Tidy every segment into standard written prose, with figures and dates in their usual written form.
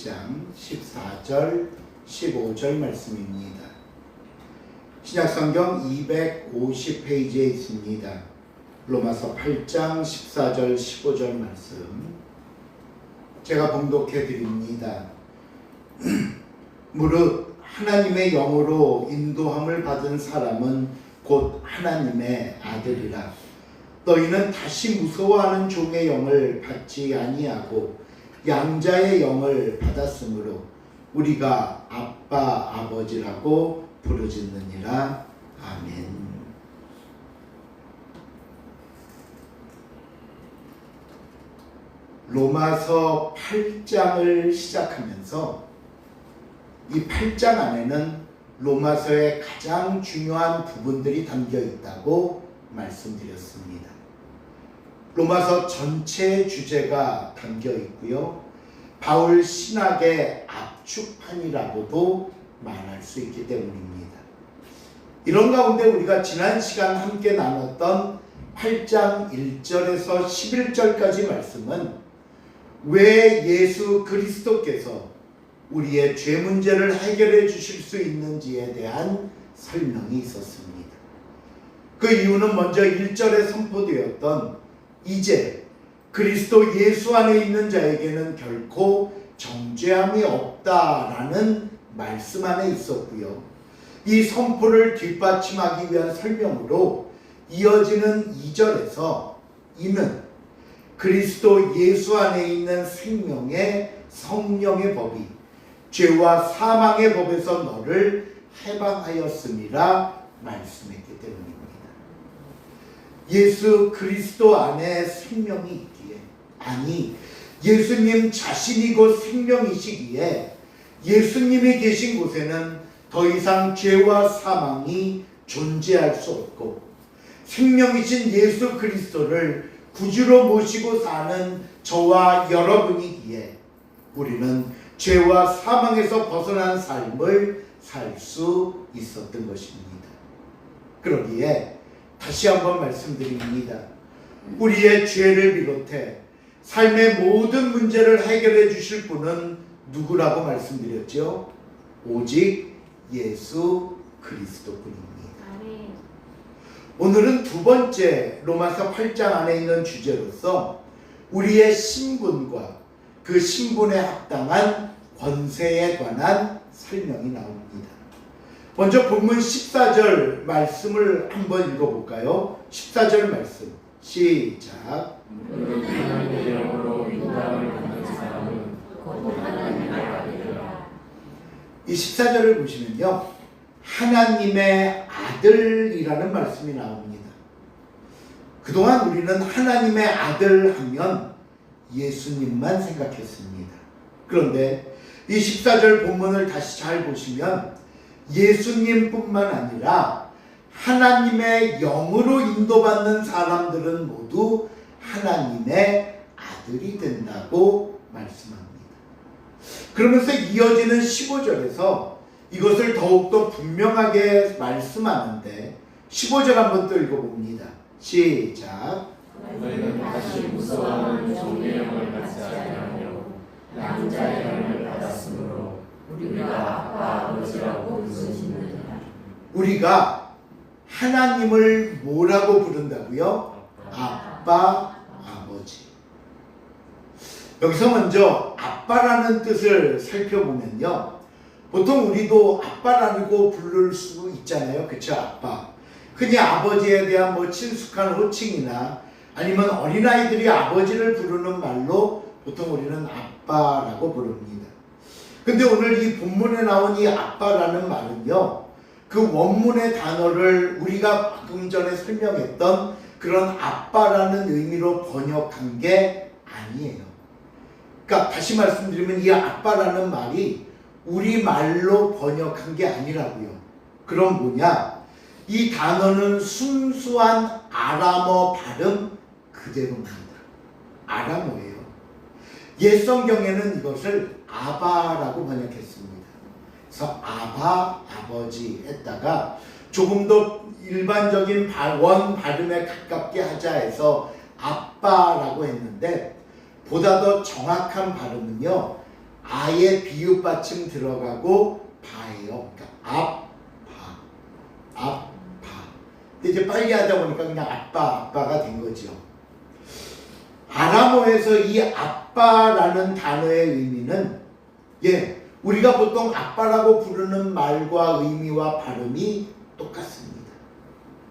8장 14절 15절 말씀입니다. 신약성경 250페이지에 있습니다. 로마서 8장 14절 15절 말씀 제가 봉독해 드립니다. 무릇 하나님의 영으로 인도함을 받은 사람은 곧 하나님의 아들이라. 너희는 다시 무서워하는 종의 영을 받지 아니하고 양자의 영을 받았으므로 우리가 아빠 아버지라고 부르짖느니라. 아멘. 로마서 8장을 시작하면서 이 8장 안에는 로마서의 가장 중요한 부분들이 담겨 있다고 말씀드렸습니다. 로마서 전체의 주제가 담겨 있고요. 바울 신학의 압축판이라고도 말할 수 있기 때문입니다. 이런 가운데 우리가 지난 시간 함께 나눴던 8장 1절에서 11절까지 말씀은 왜 예수 그리스도께서 우리의 죄 문제를 해결해 주실 수 있는지에 대한 설명이 있었습니다. 그 이유는 먼저 1절에 선포되었던 이제 그리스도 예수 안에 있는 자에게는 결코 정죄함이 없다라는 말씀 안에 있었고요. 이 선포를 뒷받침하기 위한 설명으로 이어지는 2절에서 이는 그리스도 예수 안에 있는 생명의 성령의 법이 죄와 사망의 법에서 너를 해방하였음이라 말씀했기 때문입니다. 예수 그리스도 안에 생명이 있기에, 아니 예수님 자신이 곧 생명이시기에 예수님이 계신 곳에는 더 이상 죄와 사망이 존재할 수 없고 생명이신 예수 그리스도를 구주로 모시고 사는 저와 여러분이기에 우리는 죄와 사망에서 벗어난 삶을 살 수 있었던 것입니다. 그러기에 다시 한번 말씀드립니다. 우리의 죄를 비롯해 삶의 모든 문제를 해결해 주실 분은 누구라고 말씀드렸죠? 오직 예수 그리스도뿐입니다. 오늘은 두 번째 로마서 8장 안에 있는 주제로서 우리의 신분과 그 신분에 합당한 권세에 관한 설명이 나옵니다. 먼저 본문 14절 말씀을 한번 읽어볼까요? 14절 말씀 시작. 하나님의 영으로 인도함을 받는 사람은 곧 하나님의 아들이라. 이 14절을 보시면요, 하나님의 아들이라는 말씀이 나옵니다. 그동안 우리는 하나님의 아들 하면 예수님만 생각했습니다. 그런데 이 14절 본문을 다시 잘 보시면 예수님뿐만 아니라 하나님의 영으로 인도받는 사람들은 모두 하나님의 아들이 된다고 말씀합니다. 그러면서 이어지는 15절에서 이것을 더욱더 분명하게 말씀하는데 15절 한번 또 읽어봅니다. 시작. 너희는 다시 무서워하는 종의 영을 받지 아니하고 양자의 영을 받았으므로 우리가 아빠 아버지라고 부르짖느니라. 우리가 하나님을 뭐라고 부른다고요? 아빠 아버지. 여기서 먼저 아빠라는 뜻을 살펴보면요, 보통 우리도 아빠라고 부를 수 있잖아요. 그쵸? 아빠. 흔히 아버지에 대한 뭐 친숙한 호칭이나 아니면 어린아이들이 아버지를 부르는 말로 보통 우리는 아빠라고 부릅니다. 근데 오늘 이 본문에 나온 이 아빠라는 말은요, 그 원문의 단어를 우리가 방금 전에 설명했던 그런 아빠라는 의미로 번역한 게 아니에요. 그러니까 다시 말씀드리면 이 아빠라는 말이 우리말로 번역한 게 아니라고요. 그럼 뭐냐? 이 단어는 순수한 아람어 발음 그대로입니다. 아람어예요. 옛 성경에는 이것을 아바라고 번역했습니다. 그래서 아바, 아버지 했다가 조금 더 일반적인 원 발음에 가깝게 하자 해서 아빠라고 했는데 보다 더 정확한 발음은요, 아의 비읍 받침 들어가고 바예요. 그러니까 바. 근데 이제 빨리 하다 보니까 그냥 아빠가 된 거죠. 아람어에서 이 아빠라는 단어의 의미는 우리가 보통 아빠라고 부르는 말과 의미와 발음이 똑같습니다.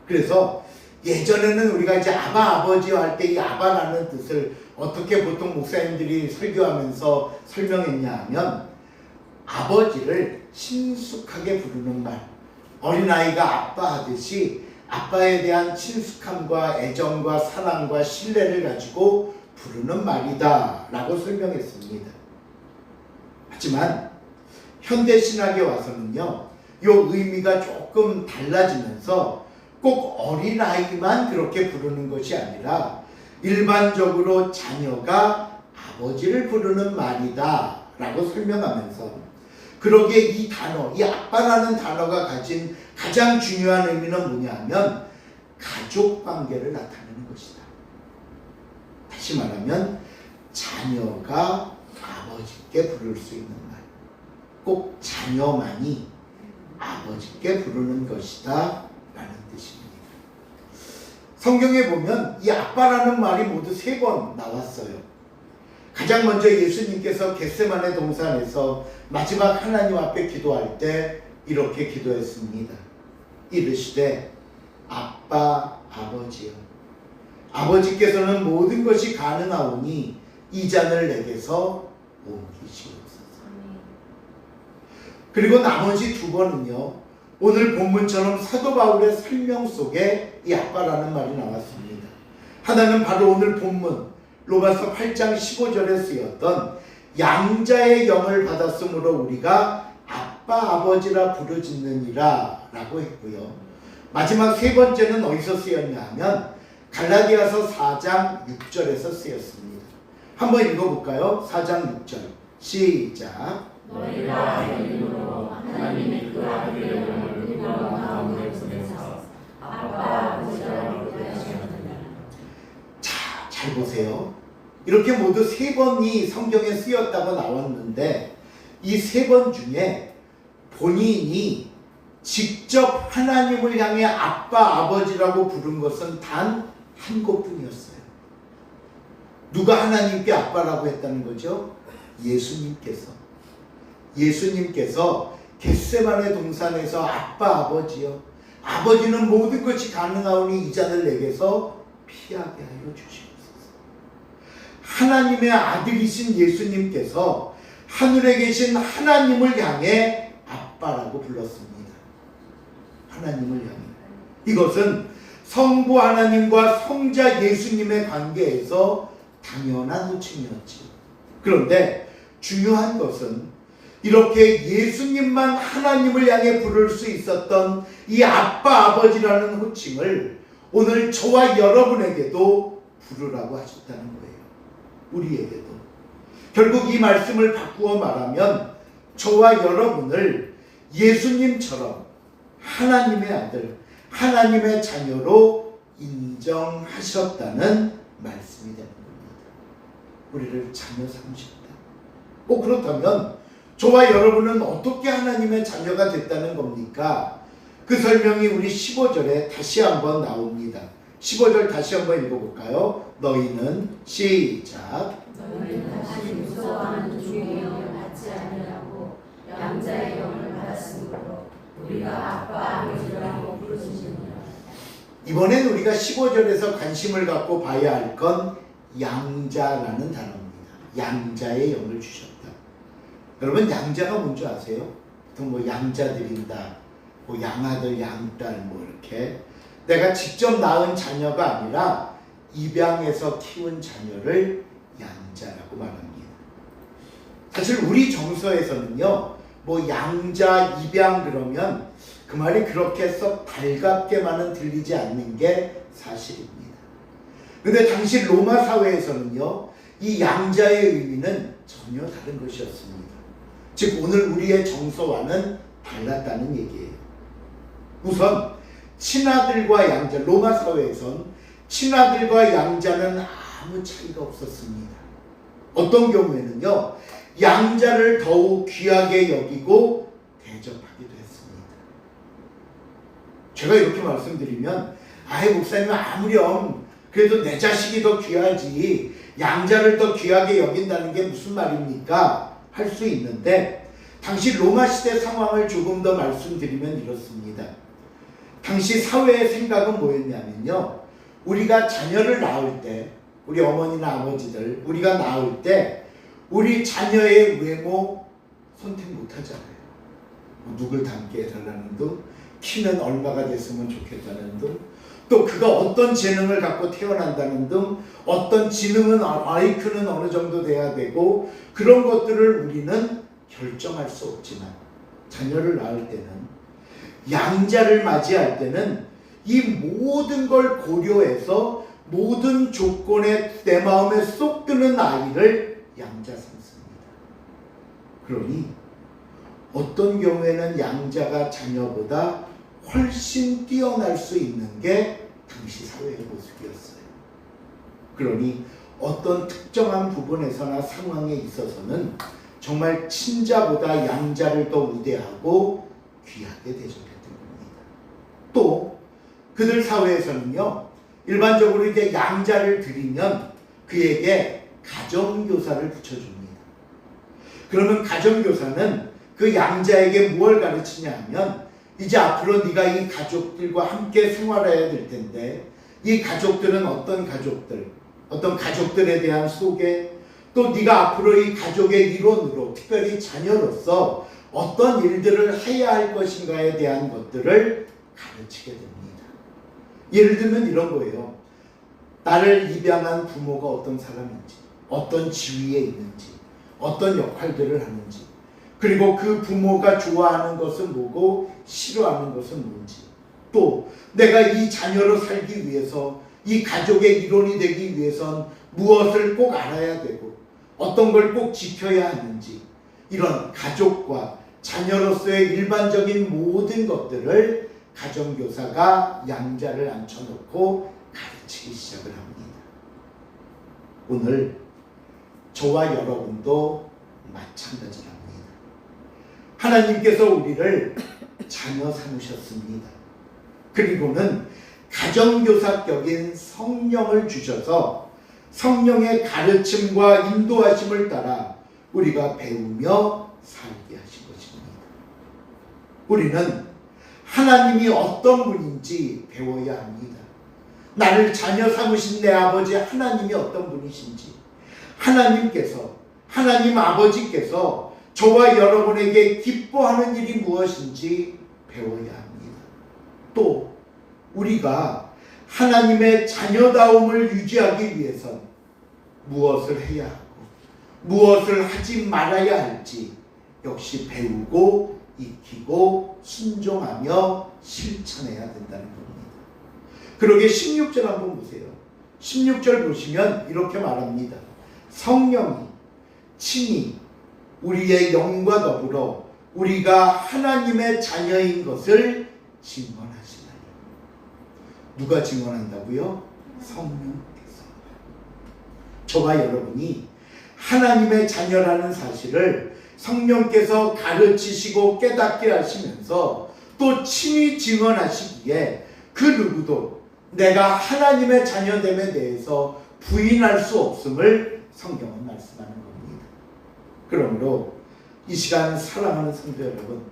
그래서 예전에는 우리가 이제 아버지와 할 때 이 아바라는 뜻을 어떻게 보통 목사님들이 설교하면서 설명했냐 하면 아버지를 친숙하게 부르는 말, 어린아이가 아빠 하듯이 아빠에 대한 친숙함과 애정과 사랑과 신뢰를 가지고 부르는 말이다 라고 설명했습니다. 하지만 현대신학에 와서는요, 이 의미가 조금 달라지면서 꼭 어린아이만 그렇게 부르는 것이 아니라 일반적으로 자녀가 아버지를 부르는 말이다 라고 설명하면서, 그러기에 이 단어, 이 아빠라는 단어가 가진 가장 중요한 의미는 뭐냐 하면 가족관계를 나타내는 것이다. 다시 말하면 자녀가 아버지께 부를 수 있는 말, 꼭 자녀만이 아버지께 부르는 것이다 라는 뜻입니다. 성경에 보면 이 아빠라는 말이 모두 3번 나왔어요. 가장 먼저 예수님께서 겟세마네 동산에서 마지막 하나님 앞에 기도할 때 이렇게 기도했습니다. 이르시되 아빠 아버지여, 아버지께서는 모든 것이 가능하오니 이 잔을 내게서 옮기시옵소서. 그리고 나머지 2번은요, 오늘 본문처럼 사도 바울의 설명 속에 이 아빠라는 말이 나왔습니다. 하나는 바로 오늘 본문 로마서 8장 15절에 쓰였던 양자의 영을 받았으므로 우리가 아빠 아버지라 부르짖느니라 라고 했고요. 마지막 3번째는 어디서 쓰였냐 하면 갈라디아서 4장 6절에서 쓰였습니다. 한번 읽어볼까요? 4장 6절 시작. 너희가 이름으로 하나님의 그 아들의 영을 우리 가운데 보내서 아빠 아버지라고 부르셨느니라. 자, 잘 보세요. 이렇게 모두 3번이 성경에 쓰였다고 나왔는데 이 3번 중에 본인이 직접 하나님을 향해 아빠 아버지라고 부른 것은 단 한 곳뿐이었어요. 누가 하나님께 아빠라고 했다는 거죠? 예수님께서 겟세마네 동산에서 아빠 아버지여, 아버지는 모든 것이 가능하오니 이 잔을 내게서 피하게 하여 주시옵소서. 하나님의 아들이신 예수님께서 하늘에 계신 하나님을 향해 아빠라고 불렀습니다. 하나님을 향해. 이것은 성부 하나님과 성자 예수님의 관계에서 당연한 호칭이었지요. 그런데 중요한 것은 이렇게 예수님만 하나님을 향해 부를 수 있었던 이 아빠 아버지라는 호칭을 오늘 저와 여러분에게도 부르라고 하셨다는 거예요. 우리에게도. 결국 이 말씀을 바꾸어 말하면 저와 여러분을 예수님처럼 하나님의 아들, 하나님의 자녀로 인정하셨다는 말씀이 되는 겁니다. 우리를 자녀 삼으셨다. 그렇다면 저와 여러분은 어떻게 하나님의 자녀가 됐다는 겁니까? 그 설명이 우리 15절에 다시 한번 나옵니다. 15절 다시 한번 읽어볼까요? 너희는 시작. 너희는 다시 무서워하는 종의 영을 받지 아니하고 양자의 영을 받았으므로 우리가 아빠 아버지라고 부르시느니라. 이번엔 우리가 15절에서 관심을 갖고 봐야 할 건 양자라는 단어입니다. 양자의 영을 주셨다. 여러분, 양자가 뭔지 아세요? 보통 양자 드린다, 양아들, 양딸 이렇게 내가 직접 낳은 자녀가 아니라 입양해서 키운 자녀를 양자라고 말합니다. 사실 우리 정서에서는요, 양자, 입양 그러면 그 말이 그렇게 썩 달갑게만은 들리지 않는 게 사실입니다. 그런데 당시 로마 사회에서는요, 이 양자의 의미는 전혀 다른 것이었습니다. 즉 오늘 우리의 정서와는 달랐다는 얘기예요. 우선 친아들과 양자, 로마 사회에선 친아들과 양자는 아무 차이가 없었습니다. 어떤 경우에는요, 양자를 더욱 귀하게 여기고 대접하기도 했습니다. 제가 이렇게 말씀드리면 아이 목사님 아무렴 그래도 내 자식이 더 귀하지 양자를 더 귀하게 여긴다는 게 무슨 말입니까? 할 수 있는데 당시 로마 시대 상황을 조금 더 말씀드리면 이렇습니다. 당시 사회의 생각은 뭐였냐면요. 우리가 자녀를 낳을 때 우리 어머니나 아버지들 우리가 낳을 때 우리 자녀의 외모 선택 못하잖아요. 누굴 닮게 해달라는 등 키는 얼마가 됐으면 좋겠다는 등 또 그가 어떤 재능을 갖고 태어난다는 등 어떤 지능은 IQ는 어느 정도 돼야 되고 그런 것들을 우리는 결정할 수 없지만 자녀를 낳을 때는 양자를 맞이할 때는 이 모든 걸 고려해서 모든 조건에 내 마음에 쏙 드는 아이를 양자 삼습니다. 그러니 어떤 경우에는 양자가 자녀보다 훨씬 뛰어날 수 있는 게 당시 사회의 모습이었어요. 그러니 어떤 특정한 부분에서나 상황에 있어서는 정말 친자보다 양자를 더 우대하고 귀하게 대접했던 겁니다. 또 그들 사회에서는요. 일반적으로 이제 양자를 드리면 그에게 가정교사를 붙여줍니다. 그러면 가정교사는 그 양자에게 무엇을 가르치냐 하면 이제 앞으로 네가 이 가족들과 함께 생활해야 될 텐데 이 가족들은 어떤 가족들, 어떤 가족들에 대한 소개, 또 네가 앞으로 이 가족의 일원으로 특별히 자녀로서 어떤 일들을 해야 할 것인가에 대한 것들을 가르치게 됩니다. 예를 들면 이런 거예요. 나를 입양한 부모가 어떤 사람인지, 어떤 지위에 있는지, 어떤 역할들을 하는지, 그리고 그 부모가 좋아하는 것은 뭐고 싫어하는 것은 뭔지, 또 내가 이 자녀로 살기 위해서 이 가족의 일원이 되기 위해선 무엇을 꼭 알아야 되고 어떤 걸 꼭 지켜야 하는지 이런 가족과 자녀로서의 일반적인 모든 것들을 가정교사가 양자를 앉혀놓고 가르치기 시작을 합니다. 오늘 저와 여러분도 마찬가지랍니다. 하나님께서 우리를 자녀 삼으셨습니다. 그리고는 가정교사격인 성령을 주셔서 성령의 가르침과 인도하심을 따라 우리가 배우며 살게 하신 것입니다. 우리는 하나님이 어떤 분인지 배워야 합니다. 나를 자녀 삼으신 내 아버지 하나님이 어떤 분이신지, 하나님께서, 하나님 아버지께서 저와 여러분에게 기뻐하는 일이 무엇인지 배워야 합니다. 또 우리가 하나님의 자녀다움을 유지하기 위해선 무엇을 해야 하고 무엇을 하지 말아야 할지 역시 배우고 익히고 순종하며 실천해야 된다는 겁니다. 그러게 16절 한번 보세요. 16절 보시면 이렇게 말합니다. 성령이 친히 우리의 영과 더불어 우리가 하나님의 자녀인 것을 증언하시나니. 누가 증언한다고요? 성령께서. 저와 여러분이 하나님의 자녀라는 사실을 성령께서 가르치시고 깨닫게 하시면서 또 친히 증언하시기에 그 누구도 내가 하나님의 자녀됨에 대해서 부인할 수 없음을 성경은 말씀하는 겁니다. 그러므로 이 시간 사랑하는 성도 여러분,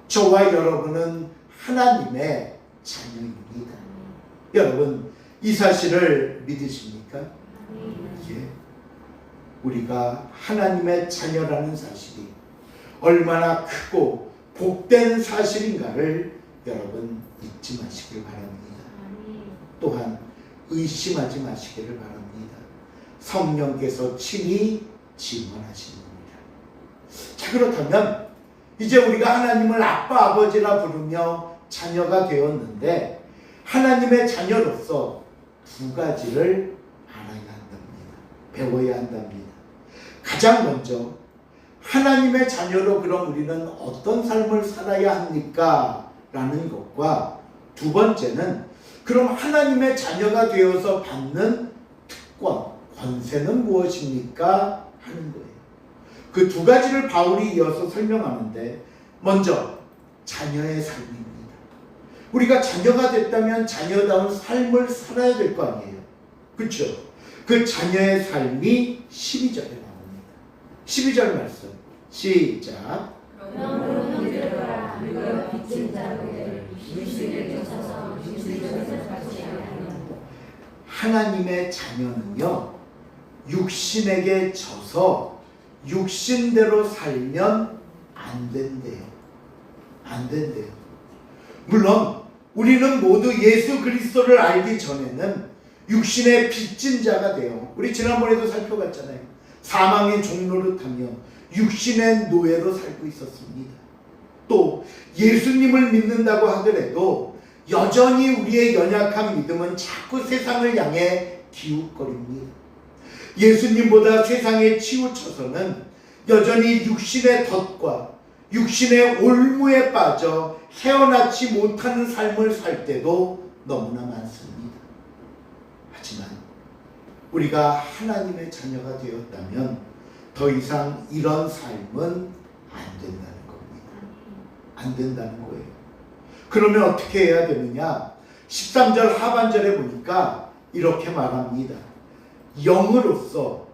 저와 여러분은 하나님의 자녀입니다. 여러분 이 사실을 믿으십니까? 예. 우리가 하나님의 자녀라는 사실이 얼마나 크고 복된 사실인가를 여러분 잊지 마시길 바랍니다. 또한 의심하지 마시기를 바랍니다. 성령께서 친히 증언하시는 겁니다. 자, 그렇다면 이제 우리가 하나님을 아빠 아버지라 부르며 자녀가 되었는데 하나님의 자녀로서 두 가지를 알아야 한답니다. 배워야 한답니다. 가장 먼저 하나님의 자녀로 그럼 우리는 어떤 삶을 살아야 합니까? 라는 것과 두 번째는 그럼 하나님의 자녀가 되어서 받는 특권, 권세는 무엇입니까? 하는 거예요. 그 두 가지를 바울이 이어서 설명하는데, 먼저 자녀의 삶입니다. 우리가 자녀가 됐다면 자녀다운 삶을 살아야 될 거 아니에요. 그렇죠? 그 자녀의 삶이 12절에 나옵니다. 12절 말씀 시작. 그러므로 형제들아 우리가 빚진 자들을 육신에 쫓아서 육신에서 받지 아니하며. 하나님의 자녀는요, 육신에게 져서 육신대로 살면 안 된대요. 안 된대요. 물론 우리는 모두 예수 그리스도를 알기 전에는 육신의 빚진 자가 돼요. 우리 지난번에도 살펴봤잖아요. 사망의 종노릇하며 육신의 노예로 살고 있었습니다. 또 예수님을 믿는다고 하더라도 여전히 우리의 연약한 믿음은 자꾸 세상을 향해 기웃거립니다. 예수님보다 세상에 치우쳐서는 여전히 육신의 덫과 육신의 올무에 빠져 헤어나지 못하는 삶을 살 때도 너무나 많습니다. 하지만 우리가 하나님의 자녀가 되었다면 더 이상 이런 삶은 안 된다는 겁니다. 안 된다는 거예요. 그러면 어떻게 해야 되느냐? 13절 하반절에 보니까 이렇게 말합니다. 영으로서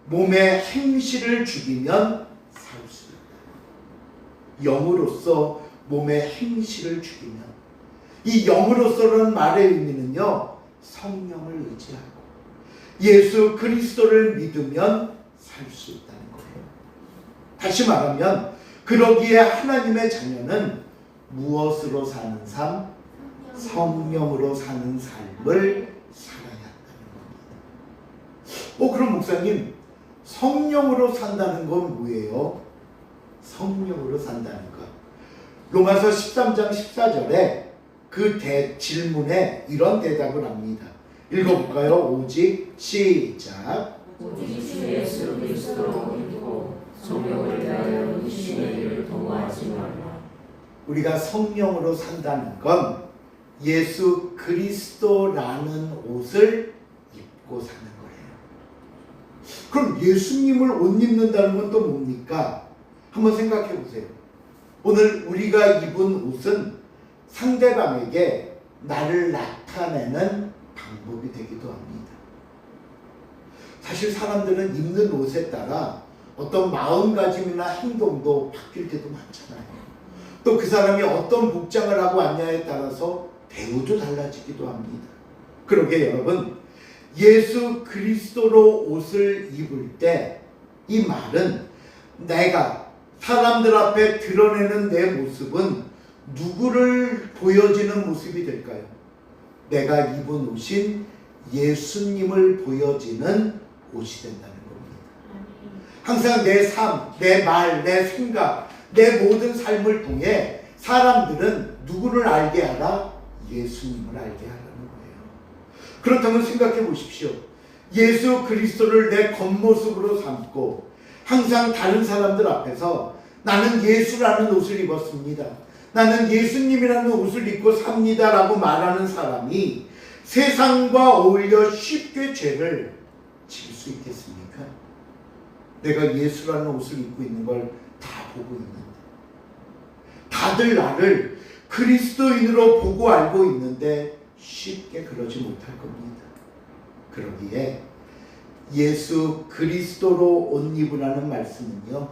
몸의 행실을 죽이면 살 수 있다. 영으로서 몸의 행실을 죽이면, 이 영으로서라는 말의 의미는요, 성령을 의지하고 예수 그리스도를 믿으면 살 수 있다는 거예요. 다시 말하면 그러기에 하나님의 자녀는 무엇으로 사는 삶? 성령으로 사는 삶을 살아야 한다는 겁니다. 그럼 목사님, 성령으로 산다는 건 뭐예요? 성령으로 산다는 것. 로마서 13장 14절에 그 질문에 이런 대답을 합니다. 읽어볼까요? 오직 시작. 오직 주 예수 그리스도로 믿고 성령을 위하여 육신의 일을 도모하지 말라. 우리가 성령으로 산다는 건 예수 그리스도라는 옷을 입고 사는 거예요. 그럼 예수님을 옷 입는다는 건 또 뭡니까? 한번 생각해 보세요. 오늘 우리가 입은 옷은 상대방에게 나를 나타내는 방법이 되기도 합니다. 사실 사람들은 입는 옷에 따라 어떤 마음가짐이나 행동도 바뀔 때도 많잖아요. 또 그 사람이 어떤 복장을 하고 왔냐에 따라서 대우도 달라지기도 합니다. 그러게 여러분, 예수 그리스도로 옷을 입을 때 이 말은 내가 사람들 앞에 드러내는 내 모습은 누구를 보여지는 모습이 될까요? 내가 입은 옷인 예수님을 보여지는 옷이 된다는 겁니다. 항상 내 삶, 내 말, 내 생각, 내 모든 삶을 통해 사람들은 누구를 알게 하라? 예수님을 알게 하라는 거예요. 그렇다면 생각해 보십시오. 예수 그리스도를 내 겉모습으로 삼고 항상 다른 사람들 앞에서 나는 예수라는 옷을 입었습니다, 나는 예수님이라는 옷을 입고 삽니다 라고 말하는 사람이 세상과 어울려 쉽게 죄를 질 수 있겠습니까? 내가 예수라는 옷을 입고 있는 걸 다 보고 있는데, 다들 나를 그리스도인으로 보고 알고 있는데 쉽게 그러지 못할 겁니다. 그러기에 예수 그리스도로 옷 입으라는 말씀은요,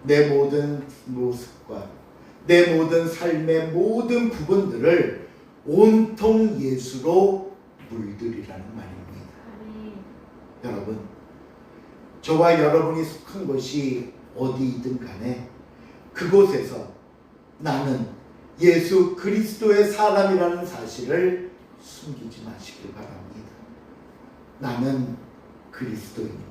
내 모든 모습과 내 모든 삶의 모든 부분들을 온통 예수로 물들이라는 말입니다. 여러분, 저와 여러분이 속한 것이 어디이든 간에 그곳에서 나는 예수 그리스도의 사람이라는 사실을 숨기지 마시길 바랍니다. 나는 그리스도인입니다.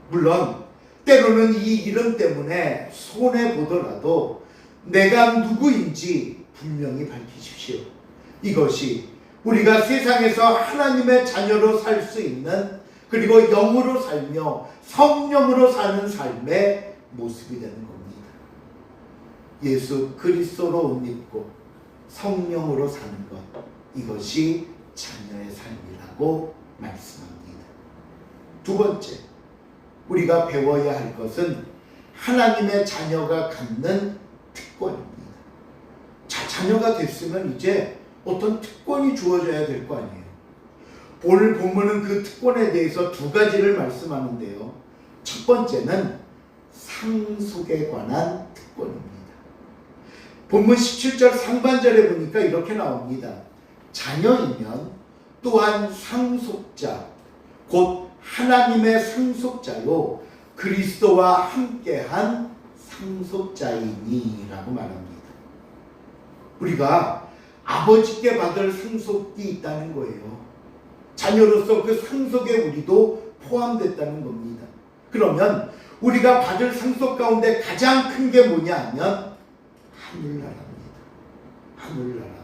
물론 때로는 이 이름 때문에 손해보더라도 내가 누구인지 분명히 밝히십시오. 이것이 우리가 세상에서 하나님의 자녀로 살 수 있는, 그리고 영으로 살며 성령으로 사는 삶의 모습이 되는 겁니다. 예수 그리스도로 옷 입고 성령으로 사는 것, 이것이 자녀의 삶이라고 말씀합니다. 두 번째, 우리가 배워야 할 것은 하나님의 자녀가 갖는 특권입니다. 자, 자녀가 됐으면 이제 어떤 특권이 주어져야 될 거 아니에요. 오늘 본문은 그 특권에 대해서 두 가지를 말씀하는데요. 첫 번째는 상속에 관한 특권입니다. 본문 17절 상반절에 보니까 이렇게 나옵니다. 자녀이면 또한 상속자, 곧 하나님의 상속자요 그리스도와 함께한 상속자이니라고 말합니다. 우리가 아버지께 받을 상속이 있다는 거예요. 자녀로서 그 상속에 우리도 포함됐다는 겁니다. 그러면 우리가 받을 상속 가운데 가장 큰 게 뭐냐 하면 하늘나라입니다. 하늘나라.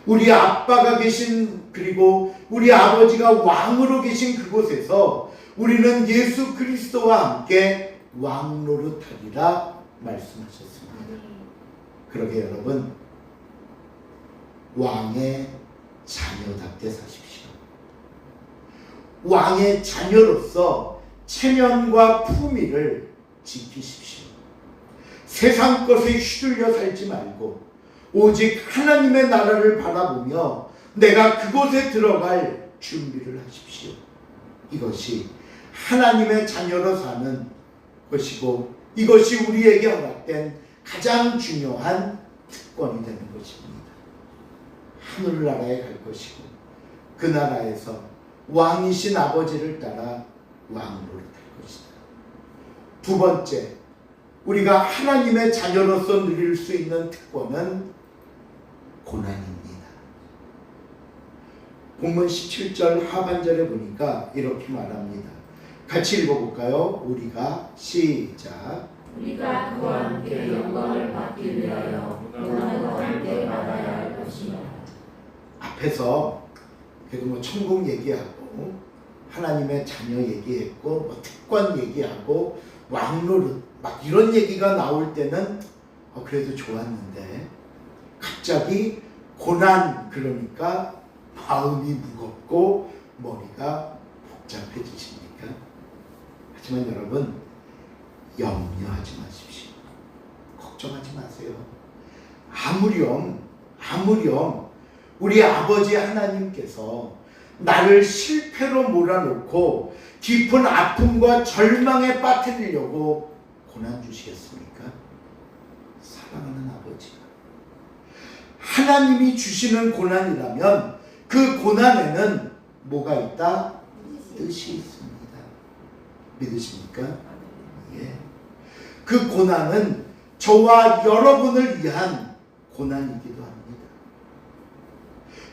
우리 아빠가 계신, 그리고 우리 아버지가 왕으로 계신 그곳에서 우리는 예수 그리스도와 함께 왕노릇하리라 말씀하셨습니다. 그러게 여러분, 왕의 자녀답게 사십시오. 왕의 자녀로서 체면과 품위를 지키십시오. 세상 것에 휘둘려 살지 말고 오직 하나님의 나라를 바라보며 내가 그곳에 들어갈 준비를 하십시오. 이것이 하나님의 자녀로 사는 것이고 이것이 우리에게 허락된 가장 중요한 특권이 되는 것입니다. 하늘나라에 갈 것이고 그 나라에서 왕이신 아버지를 따라 왕으로 될 것이다. 두 번째, 우리가 하나님의 자녀로서 누릴 수 있는 특권은 고난입니다. 본문 17절 하반절에 보니까 이렇게 말합니다. 같이 읽어볼까요? 우리가 시작. 우리가 그와 함께 영광을 받기 위하여 고난과 함께 받아야 할 것이며. 앞에서 그래도 뭐 천국 얘기하고 하나님의 자녀 얘기했고 뭐 특권 얘기하고 왕노릇 막 이런 얘기가 나올 때는 그래도 좋았는데 갑자기 고난 그러니까 마음이 무겁고 머리가 복잡해지십니까? 하지만 여러분 염려하지 마십시오. 걱정하지 마세요. 아무렴 우리 아버지 하나님께서 나를 실패로 몰아놓고 깊은 아픔과 절망에 빠뜨리려고 고난 주시겠습니까? 사랑하는 아버지가 하나님이 주시는 고난이라면 그 고난에는 뭐가 있다? 뜻이 있습니다. 믿으십니까? 예. 그 고난은 저와 여러분을 위한 고난이기도 합니다.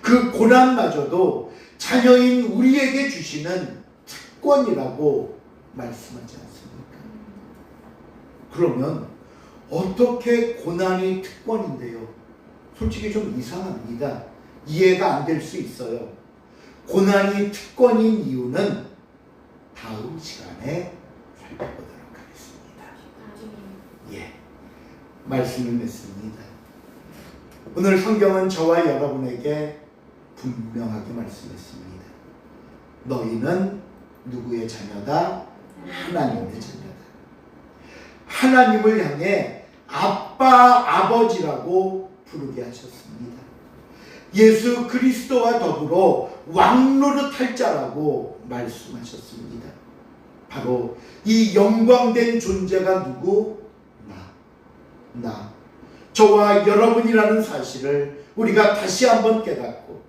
그 고난마저도 자녀인 우리에게 주시는 특권이라고 말씀하지 않습니까? 그러면 어떻게 고난이 특권인데요? 솔직히 좀 이상합니다. 이해가 안 될 수 있어요. 고난이 특권인 이유는 다음 시간에 살펴보도록 하겠습니다. 예, 말씀을 맺습니다. 오늘 성경은 저와 여러분에게 분명하게 말씀했습니다. 너희는 누구의 자녀다? 하나님의 자녀다. 하나님을 향해 아빠, 아버지라고 부르게 하셨습니다. 예수 그리스도와 더불어 왕노릇할 자라고 말씀하셨습니다. 바로 이 영광된 존재가 누구? 나. 저와 여러분이라는 사실을 우리가 다시 한번 깨닫고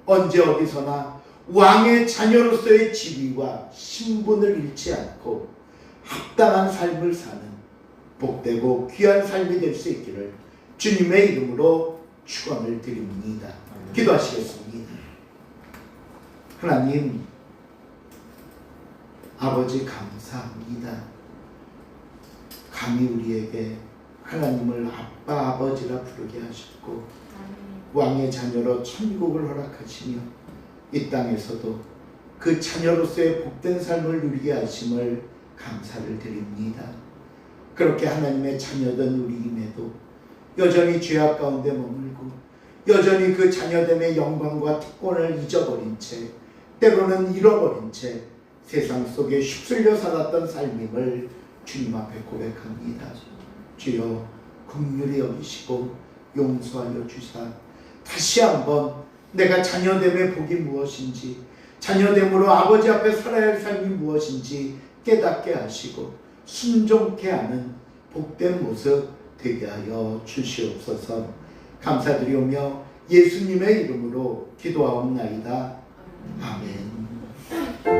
언제 어디서나 왕의 자녀로서의 지위와 신분을 잃지 않고 합당한 삶을 사는 복되고 귀한 삶이 될 수 있기를 주님의 이름으로 축원을 드립니다. 기도하시겠습니다. 하나님 아버지 감사합니다. 감히 우리에게 하나님을 아빠 아버지라 부르게 하셨고 왕의 자녀로 천국을 허락하시며 이 땅에서도 그 자녀로서의 복된 삶을 누리게 하심을 감사를 드립니다. 그렇게 하나님의 자녀된 우리임에도 여전히 죄악 가운데 머물고 여전히 그 자녀됨의 영광과 특권을 잊어버린 채 때로는 잃어버린 채 세상 속에 휩쓸려 살았던 삶임을 주님 앞에 고백합니다. 주여 긍휼히 여기시고 용서하여 주사 다시 한번 내가 자녀됨의 복이 무엇인지, 자녀됨으로 아버지 앞에 살아야 할 삶이 무엇인지 깨닫게 하시고 순종케 하는 복된 모습 되게 하여 주시옵소서. 감사드리오며 예수님의 이름으로 기도하옵나이다. 아멘.